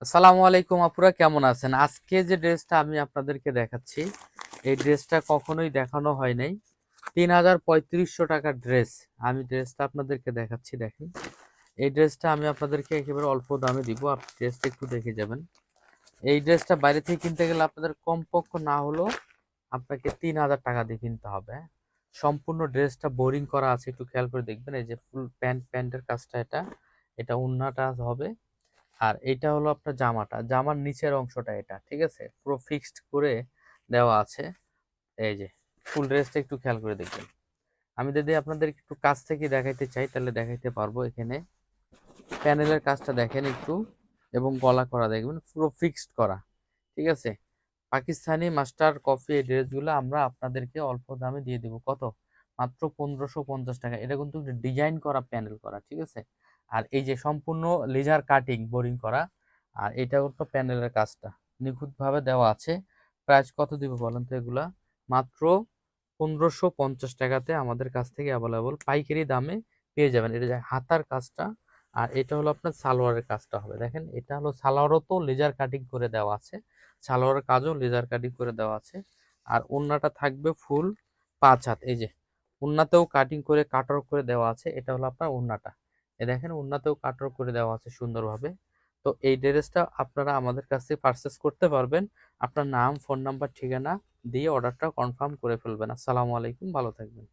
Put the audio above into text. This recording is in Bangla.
আসসালামু আলাইকুম আপুরা, কেমন আছেন? আজকে যে ড্রেসটা আমি আপনাদেরকে দেখাচ্ছি, এই ড্রেসটা কখনোই দেখানো হয় নাই। ৩,৩৫০ টাকার ড্রেস। আমি ড্রেসটা আপনাদেরকে দেখাচ্ছি, দেখেন। এই ড্রেসটা আমি আপনাদেরকে একেবারে অল্প দামে দিব, আপনি ড্রেসটা একটু দেখে যাবেন। এই ড্রেসটা বাইরে থেকে কিনতে গেলে আপনাদের কমপক্ষ না হলেও আপনাকে ৩,০০০ টাকা দিয়ে কিনতে হবে, হ্যাঁ? সম্পূর্ণ ড্রেসটা বোরিং করা আছে, একটু খেয়াল করে দেখবেন। এই যে ফুল প্যান্টের কাজটা, এটা ওড়নাটা হবে। আর এটা হলো আপনার জামাটা, জামার নিচের অংশটা এটা, ঠিক আছে? পুরো ফিক্সড করে দেওয়া আছে। এই যে ফুল ড্রেসটা একটু খেয়াল করে দেখবেন। আমি যদি আপনাদের একটু কাছ থেকে দেখাইতে চাই তাহলে দেখাইতে পারবো। এখানে প্যানেলের কাজটা দেখেন একটু, এবং গলা করা দেখবেন পুরো ফিক্সড করা, ঠিক আছে? পাকিস্তানি মাস্টার কফি এই ড্রেসগুলো আমরা আপনাদেরকে অল্প দামে দিয়ে দিব। কত? মাত্র ১৫৫০ টাকা। এটা কিন্তু ডিজাইন করা, প্যানেল করা, ঠিক আছে? আর এই যে সম্পূর্ণ লেজার কাটিং বোরিং করা, আর এটা হলো প্যানেলের কাজটা নিখুঁতভাবে দেওয়া আছে। প্রাইস কত দিব বলেন তো? এগুলা মাত্র ১৫৫০ টাকাতে আমাদের কাছ থেকে অ্যাভেলেবল পাইকারি দামে পেয়ে যাবেন। এটা যে হাতার কাজটা, আর এটা হলো আপনার সালোয়ারের কাজটা হবে। দেখেন, এটা হলো সালোয়ারও তো লেজার কাটিং করে দেওয়া আছে, সালোয়ারের কাজও লেজার কাটিং করে দেওয়া আছে। আর ওড়নাটা থাকবে ফুল ৫ হাত। এই যে ওড়নাতেও কাটিং করে কাটওয়ার্ক করে দেওয়া আছে। এটা হলো আপনার ওড়নাটা। এই দেখেন, ওড়নাতেও কাটওয়ার্ক করে দেওয়া আছে সুন্দরভাবে। তো এই ড্রেসটা আপনারা আমাদের কাছ থেকে পারচেস করতে পারবেন। আপনার নাম, ফোন নাম্বার, ঠিকানা দিয়ে অর্ডারটা কনফার্ম করে ফেলবেন। আসসালামু আলাইকুম, ভালো থাকবেন।